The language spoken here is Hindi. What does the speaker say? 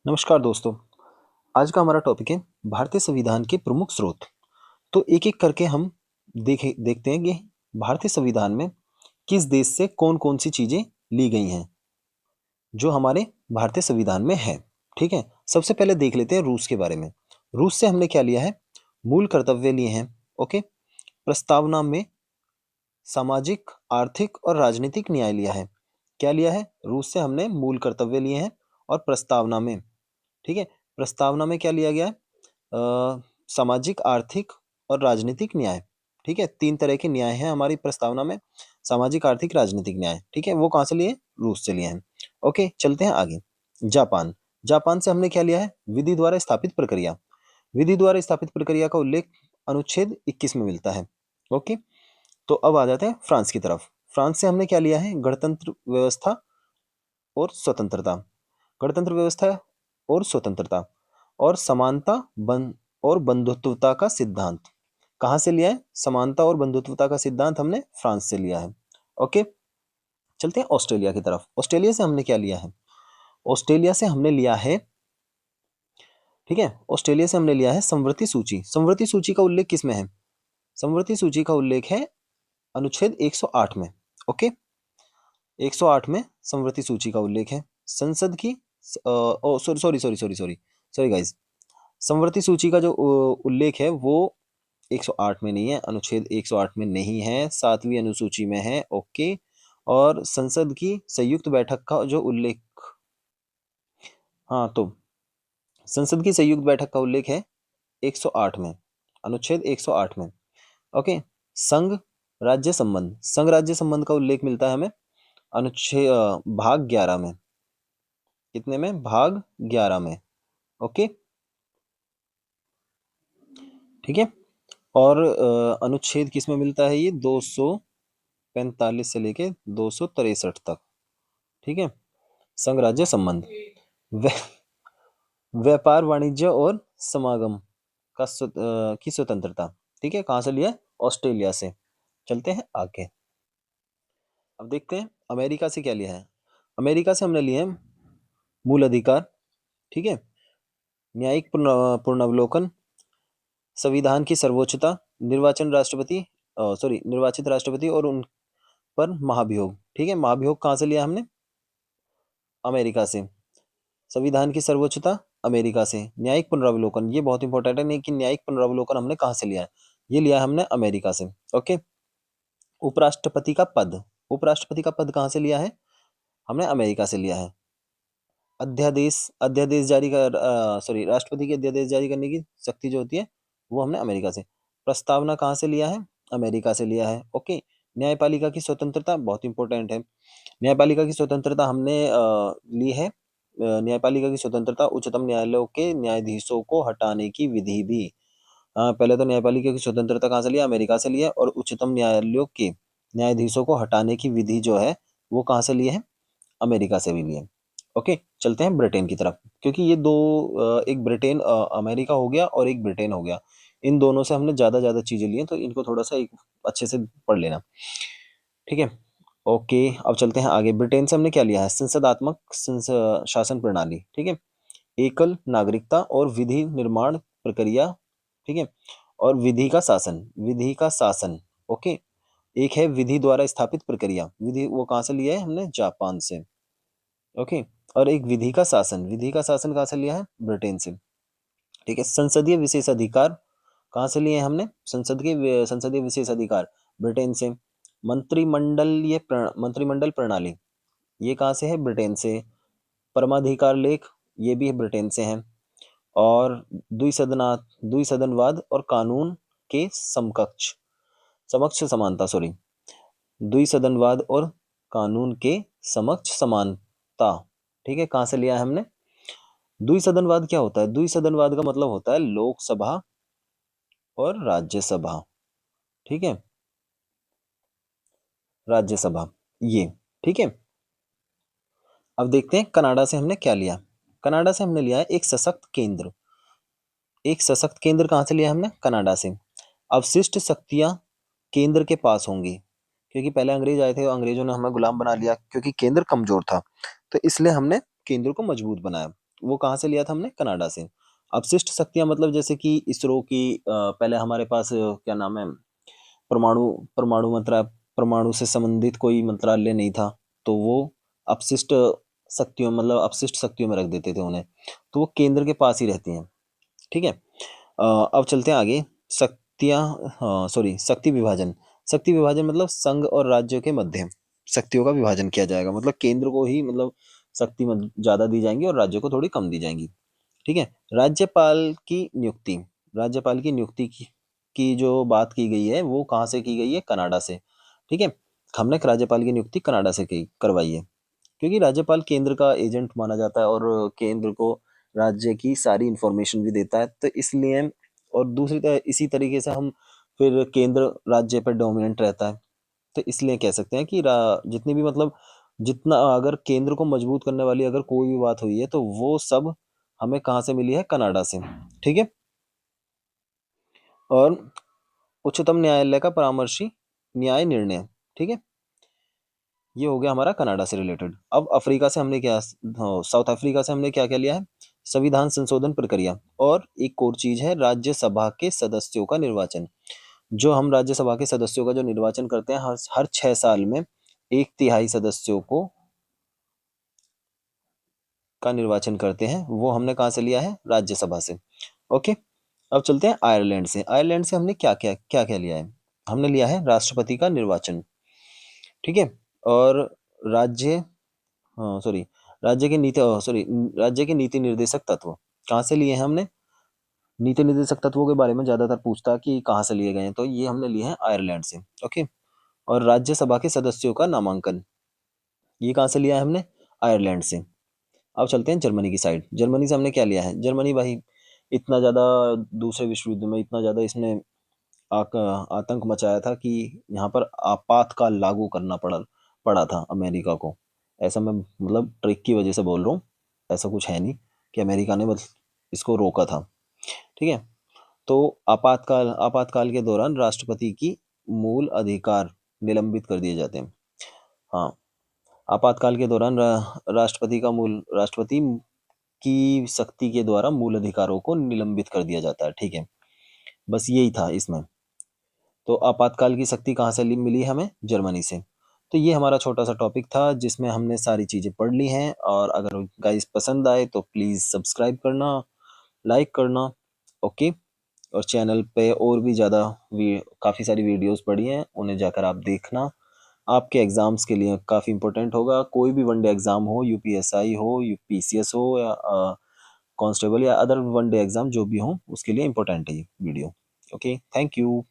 नमस्कार दोस्तों। आज का हमारा टॉपिक है भारतीय संविधान के प्रमुख स्रोत। तो एक-एक करके हम देखते हैं कि भारतीय संविधान में किस देश से कौन-कौन सी चीज़ें ली गई हैं, जो हमारे भारतीय संविधान में है। ठीक है? सबसे पहले देख लेते हैं रूस के बारे में। रूस से हमने क्या लिया है? मूल कर्तव्य लिए हैं। ओके? प्रस्तावना में सामाजिक, आर्थिक और राजनीतिक न्याय लिया है। क्या लिया है? रूस से हमने मूल कर्तव्य लिए हैं और प्रस्तावना में, ठीक है? प्रस्तावना में क्या लिया गया है? सामाजिक, आर्थिक और राजनीतिक न्याय, ठीक है? 3 तरह के न्याय हैं हमारी प्रस्तावना में, सामाजिक, आर्थिक, राजनीतिक न्याय, ठीक है? वो कहाँ से लिए? रूस से लिए हैं। ओके, चलते हैं आगे। जापान, जापान से हमने क्या लिया है? विधि द्वारा स्थापित प्रक्रिया। विधि द्वारा स्थापित प्रक्रिया का उल्लेख अनुच्छेद 21 में मिलता है। ओके, तो अब आ जाते हैं फ्रांस की तरफ। फ्रांस से हमने क्या लिया है? गणतंत्र व्यवस्था और स्वतंत्रता। गणतंत्र व्यवस्था और स्वतंत्रता और समानता और बंधुत्वता का सिद्धांत। कहाँ से लिया है? समानता और बंधुत्वता का सिद्धांत हमने फ्रांस से लिया है। ओके, चलते हैं ऑस्ट्रेलिया की तरफ। ऑस्ट्रेलिया से हमने क्या लिया है? ऑस्ट्रेलिया से हमने लिया है, ठीक है, ऑस्ट्रेलिया से हमने लिया है समवर्ती सूची। समवर्ती सूची का उल्लेख किस में है? समवर्ती सूची का उल्लेख है अनुच्छेद 108 में। ओके, 108 में समवर्ती सूची का उल्लेख है। संसद की sorry sorry sorry sorry sorry sorry guys, समवर्ती सूची का जो उल्लेख है वो 108 में नहीं है, अनुच्छेद 108 में नहीं है, 7वीं अनुसूची में है। ओके, और संसद की संयुक्त बैठक का जो उल्लेख, हाँ, तो संसद की संयुक्त बैठक का उल्लेख है 108 में, अनुच्छेद 108 में। ओके, संघ राज्य संबंध, संघ राज्य संबंध का उल्लेख मिलता है हमें अनुच्छेद भाग 11 में। कितने में? भाग 11 में। ओके, ठीक है। और अनुच्छेद किस में मिलता है? ये 245 से लेके 263 तक, ठीक है। संघ राज्य संबंध, व्य- व्यापार, वाणिज्य और समागम की स्वतंत्रता, ठीक है। कहाँ से लिया है? ऑस्ट्रेलिया से। चलते हैं आगे। अब देखते हैं अमेरिका से क्या लिया है। अमेरिका से हमने लिए हैं मूल अधिकार, ठीक है, न्यायिक पुनर्वलोकन, संविधान की सर्वोच्चता, निर्वाचित राष्ट्रपति और उन पर महाभियोग, ठीक है। महाभियोग कहाँ से लिया हमने? अमेरिका से। संविधान की सर्वोच्चता अमेरिका से। न्यायिक पुनरावलोकन, ये बहुत इंपॉर्टेंट है, नहीं कि न्यायिक पुनरावलोकन हमने कहाँ से लिया है? ये लिया है हमने अमेरिका से। ओके, उपराष्ट्रपति का पद, उपराष्ट्रपति का पद कहाँ से लिया है? हमने अमेरिका से लिया है। अध्यादेश, अध्यादेश जारी कर सॉरी राष्ट्रपति के अध्यादेश जारी करने की शक्ति जो होती है वो हमने अमेरिका से। प्रस्तावना कहाँ से लिया है? अमेरिका से लिया है। ओके, न्यायपालिका की स्वतंत्रता बहुत इंपॉर्टेंट है। न्यायपालिका की स्वतंत्रता हमने ली है। न्यायपालिका की स्वतंत्रता उच्चतम न्यायालयों के न्यायाधीशों को हटाने की विधि भी। पहले तो न्यायपालिका की स्वतंत्रता कहाँ से लिया? अमेरिका से लिया, और उच्चतम न्यायालयों के न्यायाधीशों को हटाने की विधि जो है वो कहाँ से लिए है? अमेरिका से भी लिए। ओके, चलते हैं ब्रिटेन की तरफ, क्योंकि ये दो एक ब्रिटेन अमेरिका हो गया और एक ब्रिटेन हो गया, इन दोनों से हमने ज़्यादा चीज़ें ली हैं, तो इनको थोड़ा सा एक अच्छे से पढ़ लेना, ठीक है। ओके, अब चलते हैं आगे। ब्रिटेन से हमने क्या लिया है? संसदात्मक शासन प्रणाली, ठीक है, एकल नागरिकता और विधि निर्माण प्रक्रिया, ठीक है, और विधि का शासन, विधि का शासन। ओके, एक है विधि द्वारा स्थापित प्रक्रिया, विधि वो कहाँ से लिया है हमने? जापान से। ओके, और एक विधि का शासन, विधि का शासन कहाँ से लिया है? ब्रिटेन से, ठीक है। संसदीय विशेष अधिकार कहाँ से लिए हैं हमने? संसदीय विशेष अधिकार ब्रिटेन से। मंत्रिमंडल प्रणाली, ये कहाँ से है? ब्रिटेन से। परमाधिकार लेख, ये भी ब्रिटेन से है। और द्विसदनवाद और कानून के समक्ष समानता, सॉरी, द्विसदनवाद और कानून के समक्ष समानता, ठीक है। कहाँ से लिया है हमने? द्विसदनवाद क्या होता है? द्विसदनवाद का मतलब होता है लोकसभा और राज्यसभा, ठीक है, राज्यसभा, ये, ठीक है। अब देखते हैं कनाडा से हमने क्या लिया। कनाडा से हमने लिया है एक सशक्त केंद्र। एक सशक्त केंद्र कहाँ से लिया हमने? कनाडा से। अवशिष्ट शक्तियां केंद्र के पास होंगी, क्योंकि पहले अंग्रेज आए थे, अंग्रेजों ने हमें गुलाम बना लिया, क्योंकि केंद्र कमजोर था, तो इसलिए हमने केंद्र को मजबूत बनाया। वो कहाँ से लिया था हमने? कनाडा से। अपशिष्ट शक्तियां मतलब जैसे कि इसरो की पहले हमारे पास क्या नाम है, परमाणु परमाणु मंत्रा परमाणु से संबंधित कोई मंत्रालय नहीं था, तो वो अपशिष्ट शक्तियों मतलब अपशिष्ट शक्तियों में रख देते थे उन्हें, तो वो केंद्र के पास ही रहती हैं। ठीक है। अब चलते हैं आगे। शक्तियां, हाँ सॉरी, शक्ति विभाजन। शक्ति विभाजन मतलब संघ और राज्यों के मध्य शक्तियों का विभाजन किया जाएगा, मतलब केंद्र को ही मतलब शक्ति ज्यादा दी जाएंगी और राज्यों को थोड़ी कम दी जाएंगी। ठीक है। राज्यपाल की नियुक्ति। राज्यपाल की नियुक्ति की जो बात की गई है वो कहाँ से की गई है? कनाडा से। ठीक है। हमने राज्यपाल की नियुक्ति कनाडा से की करवाई है, क्योंकि राज्यपाल केंद्र का एजेंट माना जाता है और केंद्र को राज्य की सारी इंफॉर्मेशन भी देता है, तो इसलिए और दूसरी तरह इसी तरीके से हम फिर केंद्र राज्य पर डोमिनेंट रहता है, तो इसलिए कह सकते हैं कि जितनी भी मतलब जितना अगर केंद्र को मजबूत करने वाली अगर कोई भी बात हुई है तो वो सब हमें कहाँ से मिली है? कनाडा से। ठीक है। और उच्चतम न्यायालय का परामर्शी न्याय निर्णय। ठीक है। ये हो गया हमारा कनाडा से रिलेटेड। अब अफ्रीका से हमने क्या, हाँ, साउथ अफ्रीका से हमने क्या क्या लिया है? संविधान संशोधन प्रक्रिया, और एक और चीज है राज्यसभा के सदस्यों का निर्वाचन। जो हम राज्यसभा के सदस्यों का जो निर्वाचन करते हैं हर 6 साल में 1/3 सदस्यों को का निर्वाचन करते हैं, वो हमने कहाँ से लिया है? राज्यसभा से। ओके। अब चलते हैं आयरलैंड से। आयरलैंड से हमने क्या क्या लिया है? हमने लिया है राष्ट्रपति का निर्वाचन। ठीक है। और राज्य, हाँ सॉरी, राज्य के नीति सॉरी राज्य के नीति निर्देशक तत्व कहाँ से लिए हैं हमने? नीति निर्देशक तत्वों के बारे में ज्यादातर पूछता है कि कहाँ से लिए गए हैं, तो ये हमने लिए हैं आयरलैंड से। ओके। और राज्यसभा के सदस्यों का नामांकन, ये कहाँ से लिया है हमने? आयरलैंड से। अब चलते हैं जर्मनी की साइड। जर्मनी से हमने क्या लिया है? जर्मनी भाई इतना ज्यादा दूसरे विश्व युद्ध में इतना ज्यादा इसने आतंक मचाया था कि यहाँ पर आपातकाल लागू करना पड़ा पड़ा था अमेरिका को। ऐसा मैं मतलब ट्रिक की वजह से बोल रहा हूँ, ऐसा कुछ है नहीं कि अमेरिका ने बस इसको रोका था। ठीक है। तो आपातकाल आपातकाल के दौरान राष्ट्रपति की मूल अधिकार निलंबित कर दिए जाते हैं। हाँ, आपातकाल के दौरान राष्ट्रपति की शक्ति के द्वारा मूल अधिकारों को निलंबित कर दिया जाता है। ठीक है। बस यही था इसमें। तो आपातकाल की शक्ति कहाँ से मिली हमें? जर्मनी से। तो ये हमारा छोटा सा टॉपिक था जिसमें हमने सारी चीज़ें पढ़ ली हैं, और अगर गाइस पसंद आए तो प्लीज़ सब्सक्राइब करना, लाइक करना। ओके। और चैनल पे और भी ज़्यादा काफ़ी सारी वीडियोस पड़ी हैं, उन्हें जाकर आप देखना। आपके एग्ज़ाम्स के लिए काफ़ी इंपॉर्टेंट होगा। कोई भी वनडे एग्ज़ाम हो, यूपीएसआई हो, यूपीसीएस हो, या कांस्टेबल या अदर वनडे एग्ज़ाम जो भी हो, उसके लिए इंपॉर्टेंट है ये वीडियो। Okay, thank you.